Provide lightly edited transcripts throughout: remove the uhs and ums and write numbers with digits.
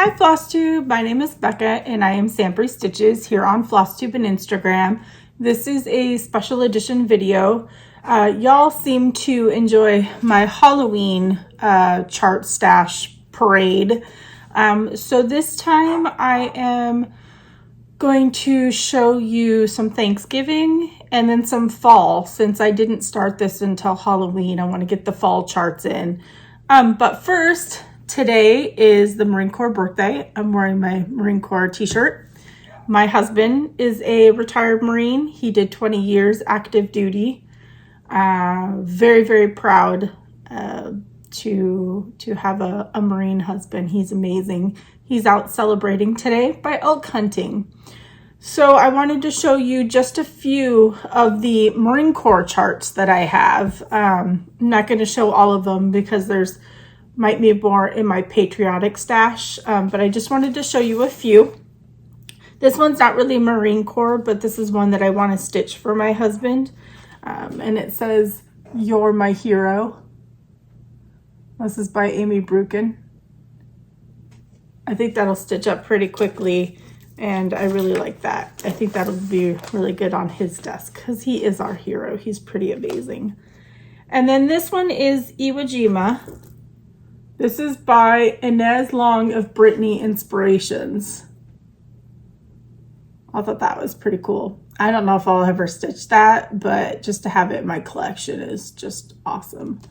Hi Flosstube, my name is Becca and I am SamBrie Stitches here on Flosstube and Instagram. This is a special edition video. Y'all seem to enjoy my Halloween chart stash parade. So this time I am going to show you some Thanksgiving and then some fall. Since I didn't start this until Halloween, I want to get the fall charts in. But first, today is the Marine Corps birthday. I'm wearing my Marine Corps t-shirt. My husband is a retired Marine. He did 20 years active duty. Very, very proud to have a Marine husband. He's amazing. He's out celebrating today by elk hunting. So I wanted to show you just a few of the Marine Corps charts that I have. I'm not going to show all of them because there's might be more in my patriotic stash, but I just wanted to show you a few. This one's not really Marine Corps, but this is one that I want to stitch for my husband. And it says, "You're my hero." This is by Amy Brukin. I think that'll stitch up pretty quickly, and I really like that. I think that'll be really good on his desk because he is our hero. He's pretty amazing. And then this one is Iwo Jima. This is by Inez Long of Brittany Inspirations. I thought that was pretty cool. I don't know if I'll ever stitch that, but just to have it in my collection is just awesome.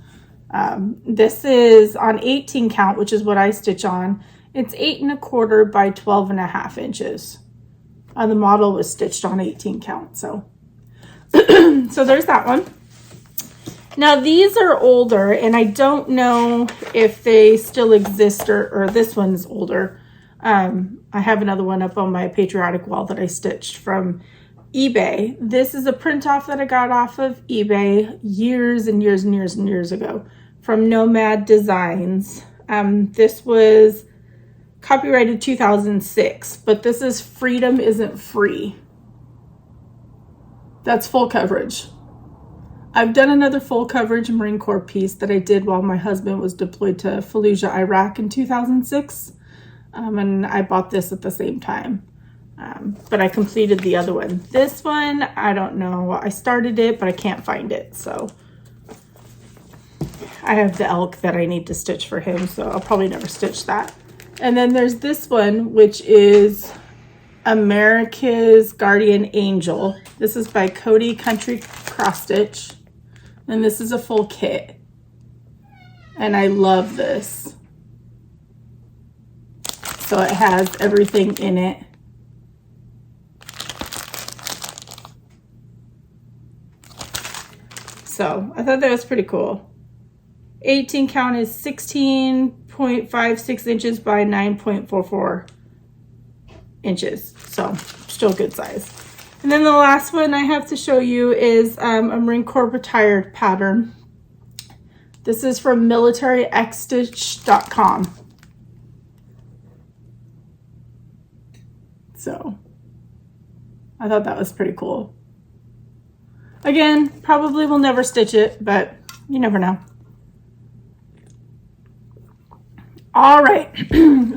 This is on 18 count, which is what I stitch on. It's 8 1/4 by 12 1/2 inches. The model was stitched on 18 count, so so there's that one. Now these are older, and I don't know if they still exist or this one's older. I have another one up on my patriotic wall that I stitched from eBay. This is a print off that I got off of eBay years and years and years and years ago from Nomad Designs. This was copyrighted 2006, but this is Freedom Isn't Free. That's full coverage. I've done another full coverage Marine Corps piece that I did while my husband was deployed to Fallujah, Iraq in 2006. And I bought this at the same time. But I completed the other one. This one, I don't know. I started it, but I can't find it. So I have the elk that I need to stitch for him, so I'll probably never stitch that. And then there's this one, which is America's Guardian Angel. This is by Cody Country Cross Stitch. And this is a full kit. And I love this. So it has everything in it. So I thought that was pretty cool. 18 count is 16.56 inches by 9.44 inches. So still good size. And then the last one I have to show you is a Marine Corps retired pattern. This is from militaryxstitch.com. So I thought that was pretty cool. Again, probably will never stitch it, but you never know. All right,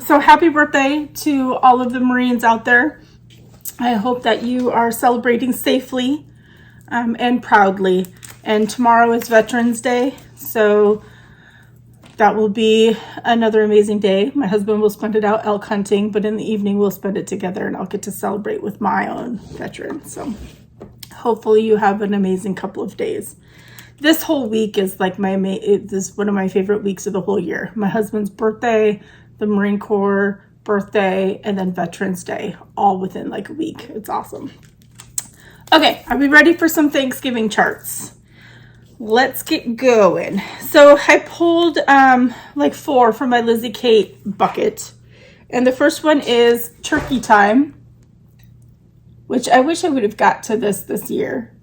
so happy birthday to all of the Marines out there. I hope that you are celebrating safely and proudly. And tomorrow is Veterans Day, so that will be another amazing day. My husband will spend it out elk hunting, but in the evening we'll spend it together and I'll get to celebrate with my own veterans. So hopefully you have an amazing couple of days. This whole week is like this is one of my favorite weeks of the whole year. My husband's birthday, the Marine Corps birthday, and then Veterans Day, all within like a week. It's awesome. Okay, are we ready for some Thanksgiving charts? Let's get going. So I pulled like 4 from my Lizzie Kate bucket. And the first one is Turkey Time, which I wish I would have got to this year.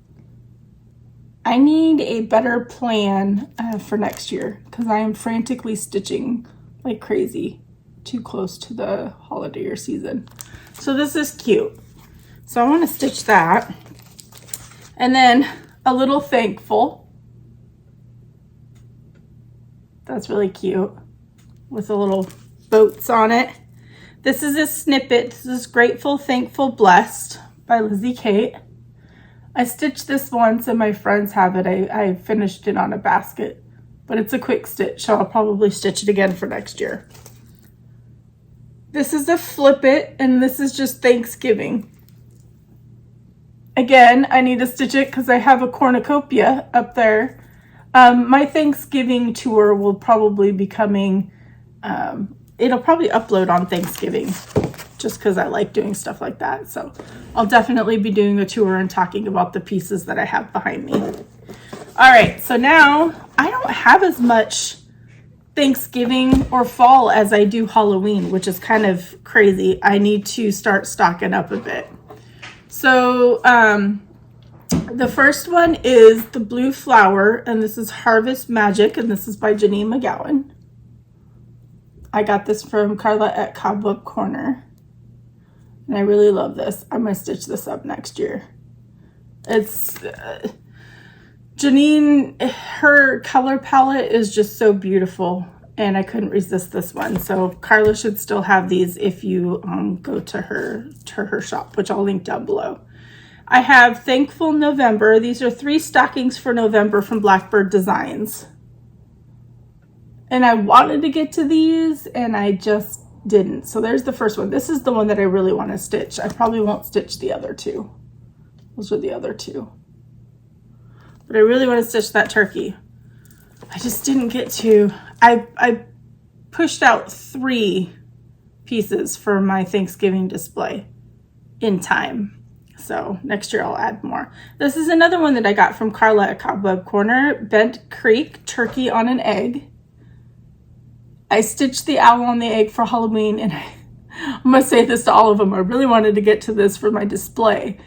I need a better plan for next year because I am frantically stitching like crazy too close to the holiday or season. So this is cute. So I want to stitch that. And then a little thankful. That's really cute with the little boats on it. This is a snippet. This is Grateful, Thankful, Blessed by Lizzie Kate. I stitched this once and my friends have it. I finished it on a basket, but it's a quick stitch, so I'll probably stitch it again for next year. This is a Flip It, and this is just Thanksgiving. Again, I need to stitch it because I have a cornucopia up there. My Thanksgiving tour will probably be coming, it'll probably upload on Thanksgiving just because I like doing stuff like that. So I'll definitely be doing a tour and talking about the pieces that I have behind me. All right, so now I don't have as much Thanksgiving or fall as I do Halloween, which is kind of crazy. I need to start stocking up a bit. So the first one is the Blue Flower, and this is Harvest Magic, and this is by Janine McGowan. I got this from Carla at Cobweb Corner, and I really love this. I'm going to stitch this up next year. It's Janine, her color palette is just so beautiful, and I couldn't resist this one. So Carla should still have these if you go to her shop, which I'll link down below. I have Thankful November. These are 3 stockings for November from Blackbird Designs. And I wanted to get to these and I just didn't. So there's the first one. This is the one that I really want to stitch. I probably won't stitch the other 2. Those are the other 2. But I really want to stitch that turkey. I just didn't get to. I pushed out 3 pieces for my Thanksgiving display in time. So next year I'll add more. This is another one that I got from Carla at Cobweb Corner. Bent Creek, Turkey on an Egg. I stitched the owl on the egg for Halloween, and I'm going to say this to all of them. I really wanted to get to this for my display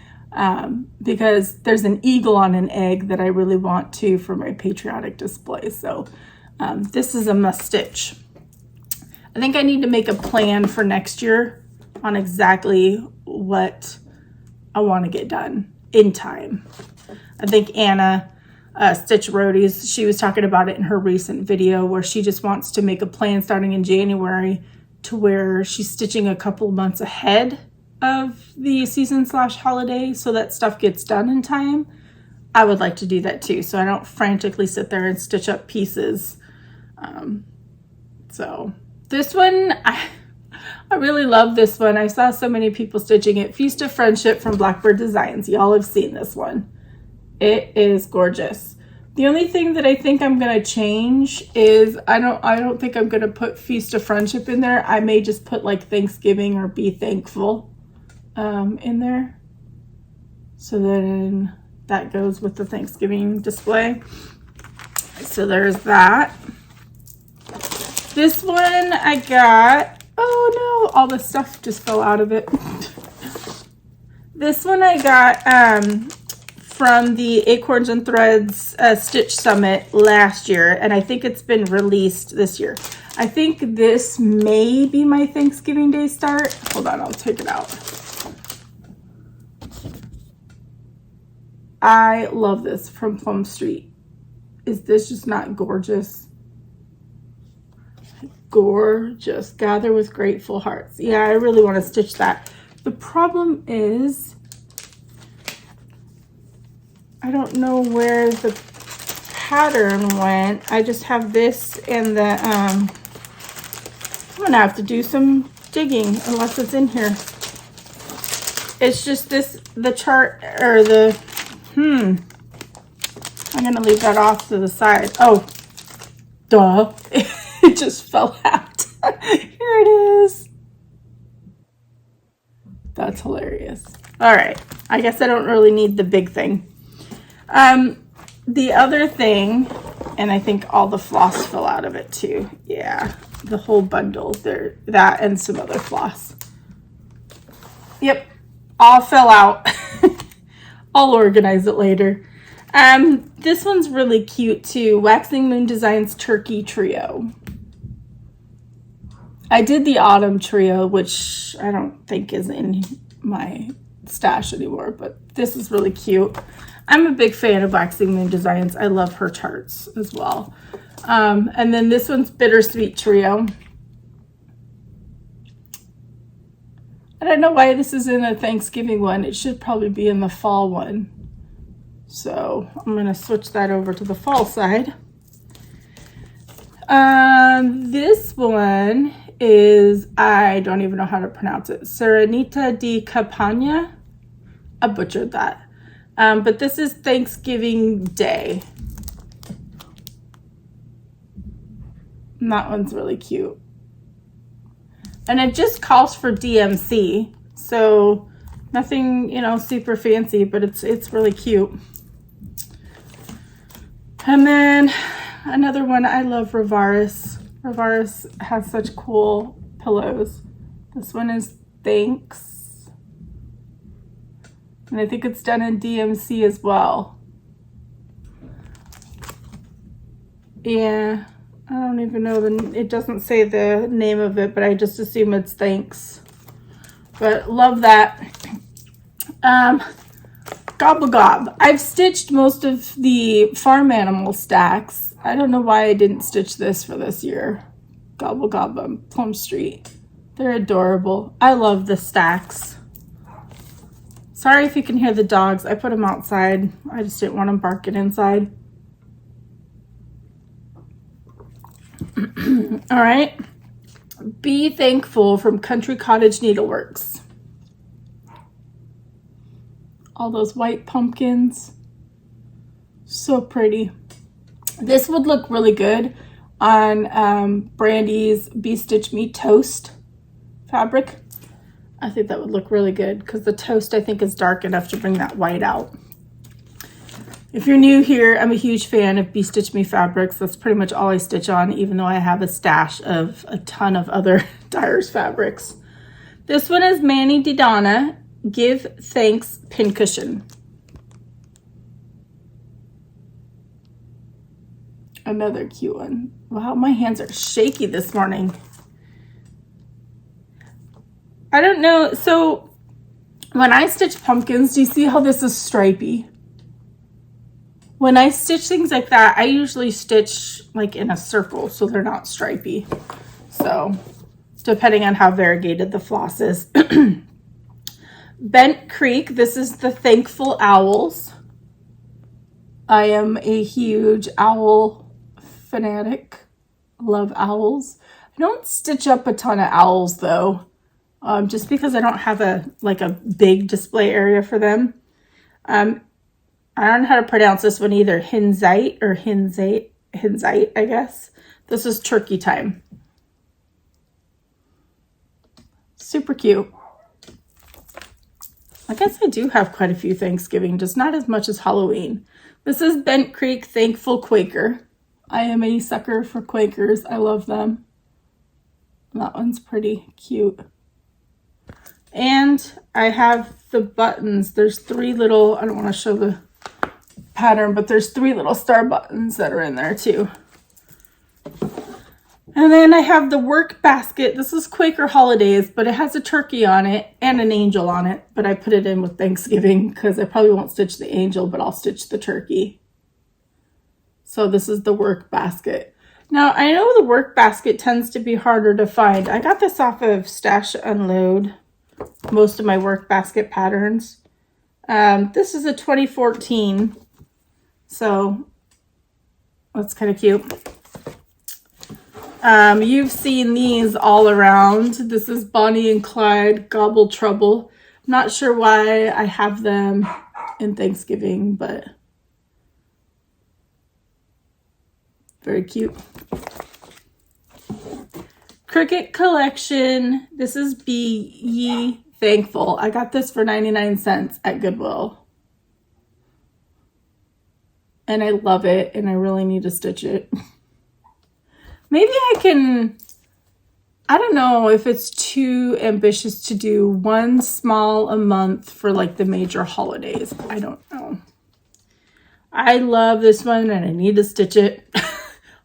because there's an eagle on an egg that I really want to for my patriotic display. So this is a must stitch. I think I need to make a plan for next year on exactly what I want to get done in time. I think Anna Stitch Roadies, she was talking about it in her recent video where she just wants to make a plan starting in January to where she's stitching a couple months ahead of the season/holiday so that stuff gets done in time. I would like to do that too, so I don't frantically sit there and stitch up pieces. So this one, I really love this one. I saw so many people stitching it. Feast of Friendship from Blackbird Designs. Y'all have seen this one. It is gorgeous. The only thing that I think I'm going to change is I don't think I'm going to put Feast of Friendship in there. I may just put like Thanksgiving or Be Thankful in there. So then that goes with the Thanksgiving display. So there's that. This one I got, oh no, all the stuff just fell out of it. This one I got from the Acorns and Threads Stitch Summit last year, and I think it's been released this year. I think this may be my Thanksgiving Day start. Hold on, I'll take it out. I love this from Plum Street. Is this just not gorgeous? Gorgeous. Gather with Grateful Hearts. Yeah, I really want to stitch that. The problem is I don't know where the pattern went. I just have this and the I'm gonna have to do some digging unless it's in here. It's just this, the chart or the I'm gonna leave that off to the side. Oh, duh. It just fell out. Here it is. That's hilarious. All right, I guess I don't really need the big thing. The other thing, and I think all the floss fell out of it too. Yeah, the whole bundle there, that and some other floss. Yep, all fell out. I'll organize it later. This one's really cute too. Waxing Moon Designs Turkey Trio. I did the Autumn Trio, which I don't think is in my stash anymore, but this is really cute. I'm a big fan of Waxing Moon Designs. I love her charts as well. And then this one's Bittersweet Trio. don't know why this is in a Thanksgiving one. It should probably be in the fall one. So I'm going to switch that over to the fall side. This one is, I don't even know how to pronounce it. Serenita di Campagna. I butchered that. But this is Thanksgiving Day. And that one's really cute. And it just calls for DMC. So nothing, you know, super fancy, but it's really cute. And then another one, I love Rivaris. Rivaris has such cool pillows. This one is Thanks. And I think it's done in DMC as well. Yeah, I don't even know, it doesn't say the name of it, but I just assume it's Thanks. But love that. Gobble Gob. I've stitched most of the farm animal stacks. I don't know why I didn't stitch this for this year. Gobble Gob on Plum Street. They're adorable. I love the stacks. Sorry if you can hear the dogs. I put them outside. I just didn't want them barking inside. All right. Be Thankful from Country Cottage Needleworks. All those white pumpkins. So pretty. This would look really good on Brandy's Bee Stitch Me Toast fabric. I think that would look really good because the toast, I think, is dark enough to bring that white out. If you're new here, I'm a huge fan of Bee Stitch Me fabrics. That's pretty much all I stitch on, even though I have a stash of a ton of other Dyer's fabrics. This one is Manny Di Donna Give Thanks Pincushion. Another cute one. Wow, my hands are shaky this morning. I don't know. So when I stitch pumpkins, do you see how this is stripy? When I stitch things like that, I usually stitch like in a circle so they're not stripy. So depending on how variegated the floss is. Bent Creek, this is the Thankful Owls. I am a huge owl fanatic. Love owls. I don't stitch up a ton of owls though, just because I don't have a big display area for them. I don't know how to pronounce this one either. Hinzite or Hinzite, I guess. This is Turkey Time. Super cute. I guess I do have quite a few Thanksgiving, just not as much as Halloween. This is Bent Creek Thankful Quaker. I am a sucker for Quakers. I love them. That one's pretty cute. And I have the buttons. There's three little, I don't want to show the pattern, but there's three little star buttons that are in there too. And then I have the work basket. This is Quaker Holidays, but it has a turkey on it and an angel on it. But I put it in with Thanksgiving because I probably won't stitch the angel, but I'll stitch the turkey. So this is the work basket. Now, I know the work basket tends to be harder to find. I got this off of Stash Unload, most of my work basket patterns. This is a 2014, so that's kind of cute. You've seen these all around. This is Bonnie and Clyde Gobble Trouble. Not sure why I have them in Thanksgiving, but very cute. Cricket Collection. This is Be Ye Thankful. I got this for 99 cents at Goodwill. And I love it, and I really need to stitch it. Maybe I can, I don't know if it's too ambitious to do one small a month for like the major holidays. I don't know. I love this one and I need to stitch it.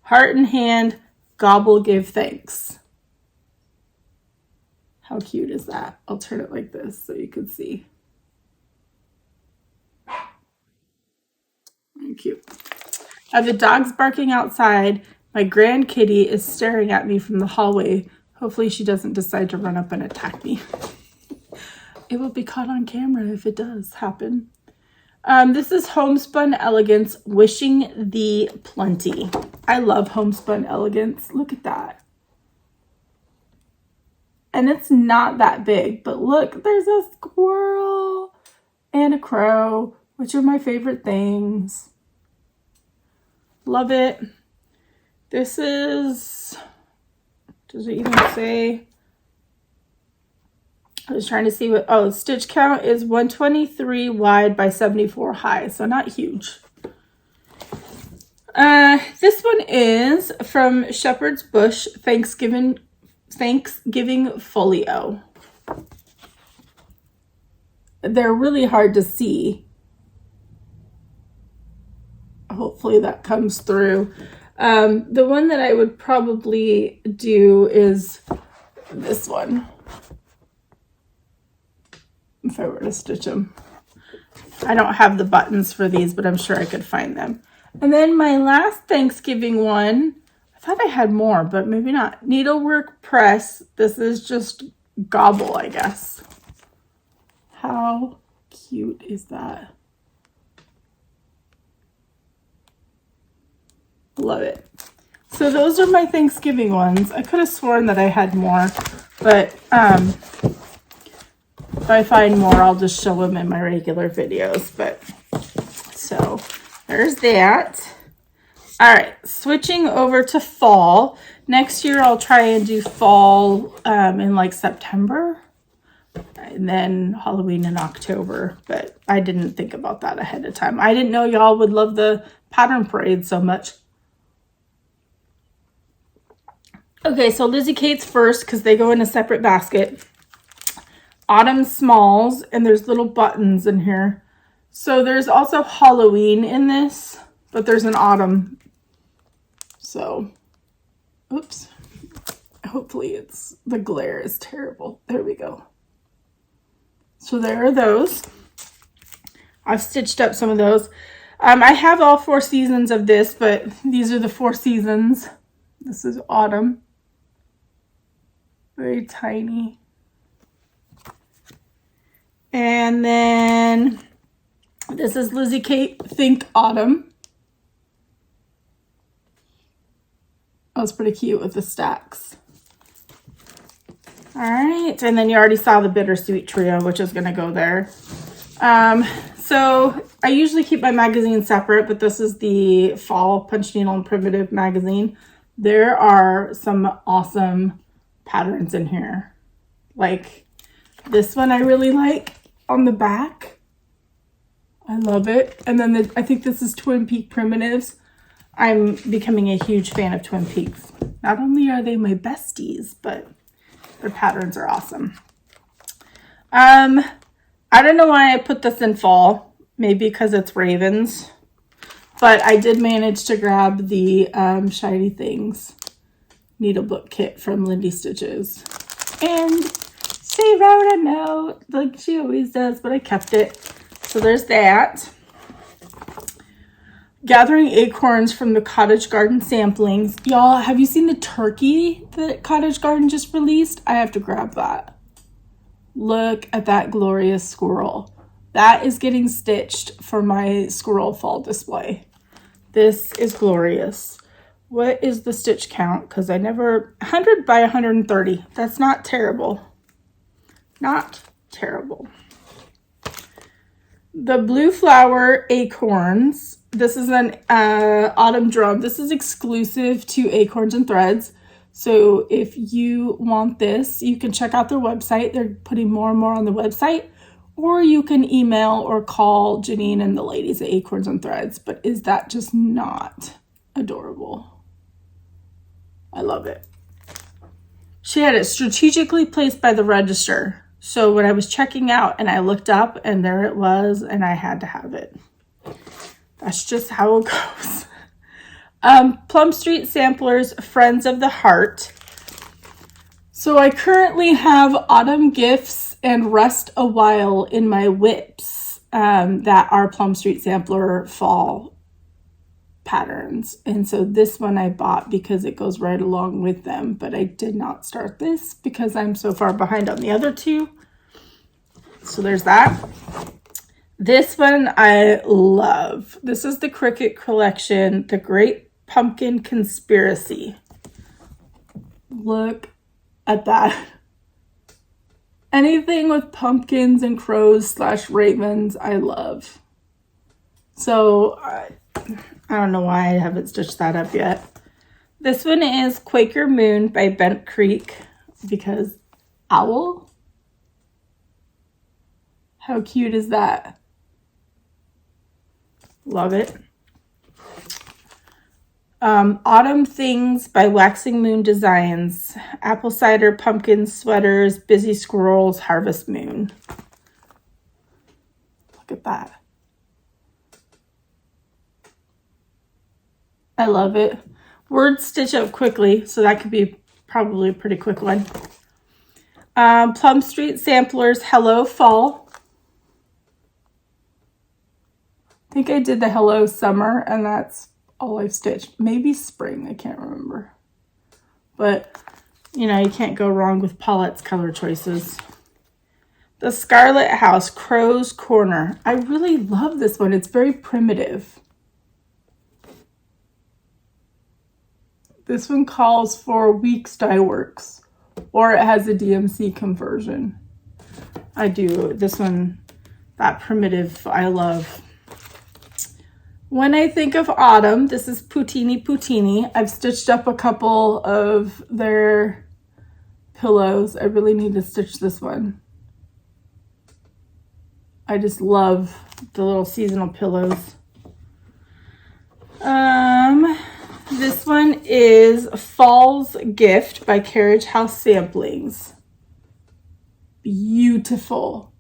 Heart in Hand, Gobble Give Thanks. How cute is that? I'll turn it like this so you can see. Very cute. The dog's barking outside. My grand kitty is staring at me from the hallway. Hopefully she doesn't decide to run up and attack me. it will be caught on camera if it does happen. This is Homespun Elegance, Wishing Thee Plenty. I love Homespun Elegance. Look at that. And it's not that big, but look, there's a squirrel and a crow, which are my favorite things. Love it. This is, does it even say? I was trying to see what, oh, stitch count is 123 wide by 74 high, so not huge. This one is from Shepherd's Bush Thanksgiving Folio. They're really hard to see. Hopefully that comes through. The one that I would probably do is this one, if I were to stitch them. I don't have the buttons for these, but I'm sure I could find them. And then my last Thanksgiving one, I thought I had more, but maybe not. Needlework Press. This is just gobble, I guess. How cute is that? Love it. So those are my Thanksgiving ones. I could have sworn that I had more, but if I find more, I'll just show them in my regular videos. But so there's that. All right, switching over to fall. Next year, I'll try and do fall in like September, and then Halloween in October. But I didn't think about that ahead of time. I didn't know y'all would love the pattern parade so much. Okay, so Lizzie Kate's first because they go in a separate basket. Autumn Smalls, and there's little buttons in here. So there's also Halloween in this, but there's an autumn. So, oops. Hopefully the glare is terrible. There we go. So there are those. I've stitched up some of those. I have all 4 seasons of this, but these are the 4 seasons. This is autumn. Very tiny. And then this is Lizzie Kate Think Autumn. That was pretty cute with the stacks. All right, and then you already saw the Bittersweet Trio, which is going to go there. So I usually keep my magazine separate, but this is the Fall Punch Needle and Primitive magazine. There are some awesome patterns in here. Like this one I really like on the back. I love it. And then I think this is Twin Peak Primitives. I'm becoming a huge fan of Twin Peaks. Not only are they my besties, but their patterns are awesome. I don't know why I put this in fall. Maybe because it's ravens. But I did manage to grab the Shiny Things needlebook kit from Lindy Stitches. And she wrote a note like she always does, but I kept it. So there's that. Gathering acorns from the Cottage Garden samplings. Y'all, have you seen the turkey that Cottage Garden just released? I have to grab that. Look at that glorious squirrel. That is getting stitched for my squirrel fall display. This is glorious. What is the stitch count? Because I never, 100 by 130. That's not terrible. Not terrible. The Blue Flower Acorns. This is an autumn drum. This is exclusive to Acorns and Threads. So if you want this, you can check out their website. They're putting more and more on the website. Or you can email or call Janine and the ladies at Acorns and Threads. But is that just not adorable? I love it. She had it strategically placed by the register. So when I was checking out and I looked up and there it was and I had to have it. That's just how it goes. Plum Street Samplers, Friends of the Heart. So I currently have Autumn Gifts and Rest a While in my whips that are Plum Street Sampler fall patterns. And so this one I bought because it goes right along with them, but I did not start this because I'm so far behind on the other two. So there's that. This one I love. This is the Cricut collection, The Great Pumpkin Conspiracy. Look at that. Anything with pumpkins and crows / ravens, I love. So I don't know why I haven't stitched that up yet. This one is Quaker Moon by Bent Creek because owl. How cute is that? Love it. Autumn Things by Waxing Moon Designs. Apple cider, pumpkin sweaters, busy squirrels, harvest moon. Look at that. I love it. Word stitch up quickly, so that could be probably a pretty quick one. Plum Street Samplers, Hello Fall. I think I did the Hello Summer, and that's all I've stitched. Maybe spring, I can't remember. But, you know, you can't go wrong with Paulette's color choices. The Scarlet House, Crow's Corner. I really love this one. It's very primitive. This one calls for Weeks Dye Works, or it has a DMC conversion. I do. This one, that primitive, I love. When I think of autumn, this is Poutini. I've stitched up a couple of their pillows. I really need to stitch this one. I just love the little seasonal pillows. This one is Fall's Gift by Carriage House Samplings. Beautiful.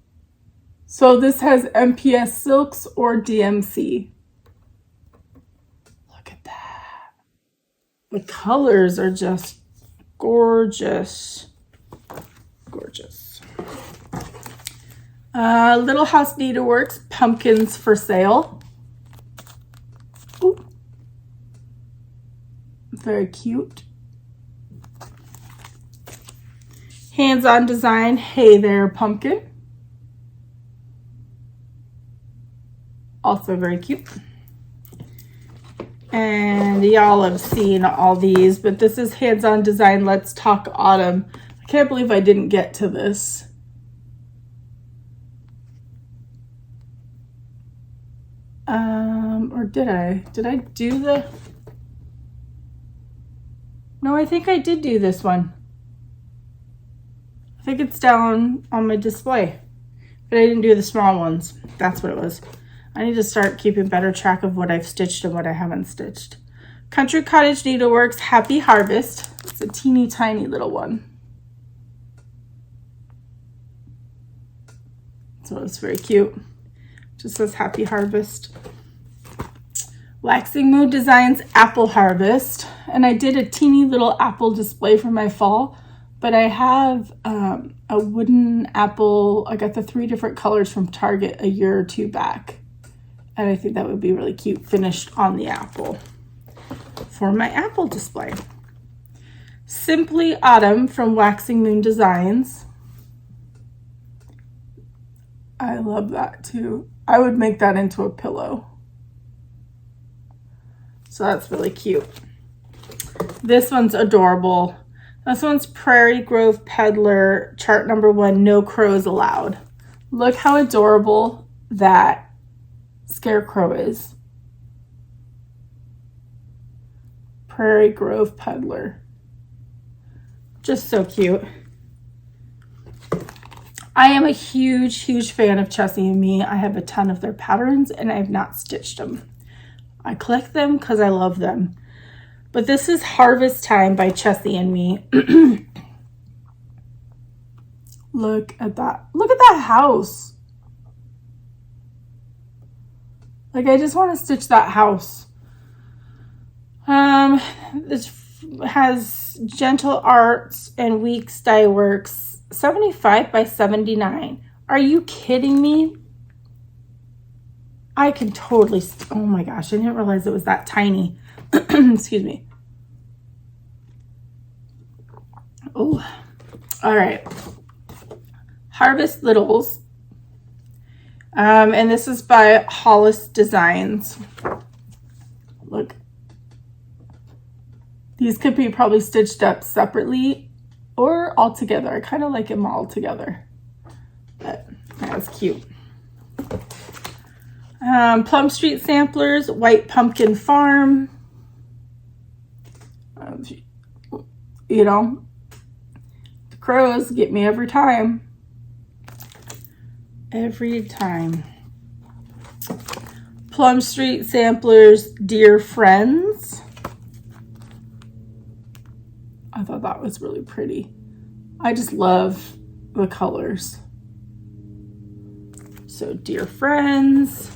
So this has MPS silks or DMC. The colors are just gorgeous. Gorgeous. Little House Needleworks, Pumpkins for Sale. Ooh. Very cute. Hands-on Design, Hey There Pumpkin. Also very cute. And y'all have seen all these, but this is Hands-on Design, Let's Talk Autumn. I can't believe I didn't get to this. Or did I? Did I do the... No, I think I did do this one. I think it's down on my display, but I didn't do the small ones. That's what it was. I need to start keeping better track of what I've stitched and what I haven't stitched. Country Cottage Needleworks, Happy Harvest. It's a teeny tiny little one. So it's very cute. Just says Happy Harvest. Waxing Moon Designs, Apple Harvest. And I did a teeny little apple display for my fall, but I have a wooden apple. I got the 3 different colors from Target a year or 2 back. And I think that would be really cute finished on the apple for my apple display. Simply Autumn from Waxing Moon Designs. I love that too. I would make that into a pillow. So that's really cute. This one's adorable. This one's Prairie Grove Peddler, chart number 1, No Crows Allowed. Look how adorable that scarecrow is. Prairie Grove Peddler. Just so cute. I am a huge fan of Chessie and Me. I have a ton of their patterns and I have not stitched them. I collect them because I love them. But this is Harvest Time by Chessie and Me. Look at that. Look at that house. Like, I just want to stitch that house. This has Gentle Arts and Weeks Dye Works, 75 by 79. Are you kidding me? I can totally, oh my gosh, I didn't realize it was that tiny. Excuse me. Oh, all right. Harvest Littles And this is by Hollis Designs. Look. These could be probably stitched up separately or all together. I kind of like them all together. But that's cute. Plum Street Samplers, White Pumpkin Farm. You know, the crows get me every time. Every time. Plum Street Samplers, Dear Friends. I thought that was really pretty. I just love the colors. So Dear Friends.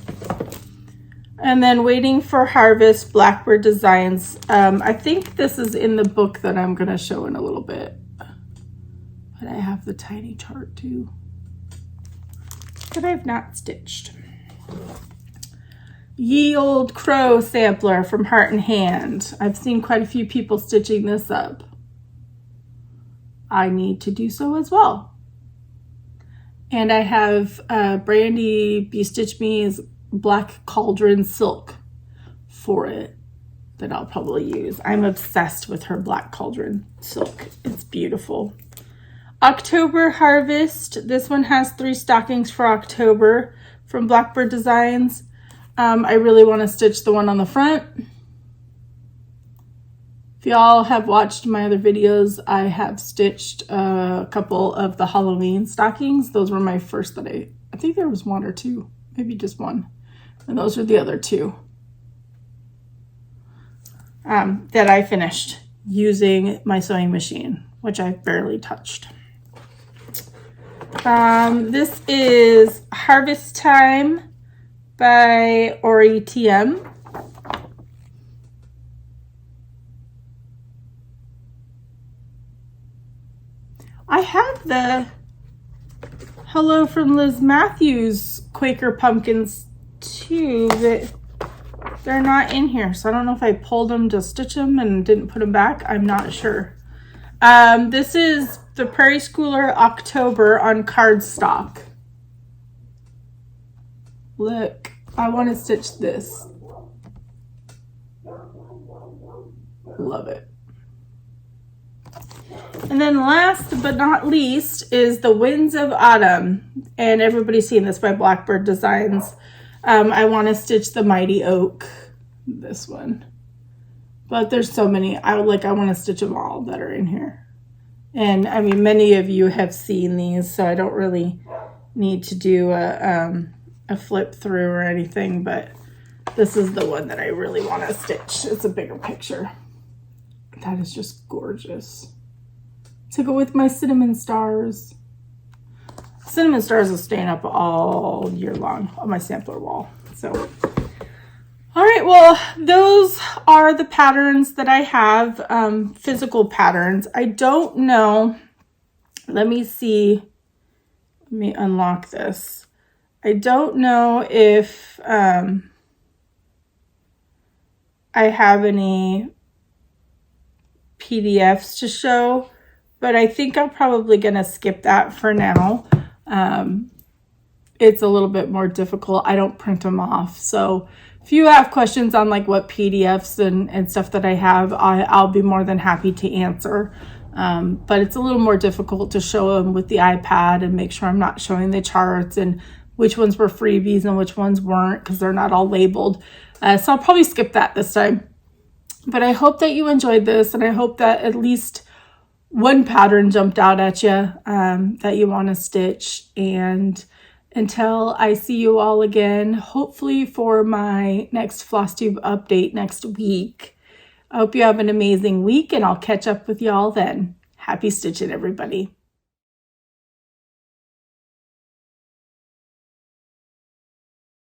And then Waiting for Harvest, Blackbird Designs. I think this is in the book that I'm going to show in a little bit. But I have the tiny chart too. That I've not stitched. Ye Old Crow Sampler from Heart and Hand. I've seen quite a few people stitching this up. I need to do so as well. And I have Brandy Be-Stitch Me's Black Cauldron Silk for it that I'll probably use. I'm obsessed with her Black Cauldron Silk. It's beautiful. October Harvest. This one has 3 stockings for October from Blackbird Designs. I really want to stitch the one on the front. If y'all have watched my other videos, I have stitched a couple of the Halloween stockings. Those were my first that I think there was 1 or 2, maybe just 1. And those are the other 2 that I finished using my sewing machine, which I barely touched. This is Harvest Time by Ori TM. I have the Hello from Liz Matthews Quaker pumpkins too, that they're not in here. So I don't know if I pulled them to stitch them and didn't put them back. I'm not sure. This is the Prairie Schooler October on cardstock. Look, I want to stitch this. Love it. And then last but not least is the Winds of Autumn. And everybody's seen this by Blackbird Designs. I want to stitch the Mighty Oak, this one. But there's so many. I want to stitch them all that are in here. And I mean, many of you have seen these, so I don't really need to do a flip through or anything. But this is the one that I really want to stitch. It's a bigger picture. That is just gorgeous. To go with my cinnamon stars. Cinnamon stars are staying up all year long on my sampler wall. So, all right, well, those are the patterns that I have, physical patterns. I don't know. Let me see. Let me unlock this. I don't know if I have any PDFs to show, but I think I'm probably going to skip that for now. It's a little bit more difficult. I don't print them off. So if you have questions on like what PDFs and stuff that I have, I'll be more than happy to answer. But it's a little more difficult to show them with the iPad and make sure I'm not showing the charts and which ones were freebies and which ones weren't, because they're not all labeled. So I'll probably skip that this time. But I hope that you enjoyed this, and I hope that at least one pattern jumped out at you that you want to stitch. And until I see you all again, hopefully for my next Flosstube update next week, I hope you have an amazing week, and I'll catch up with y'all then. Happy stitching, everybody.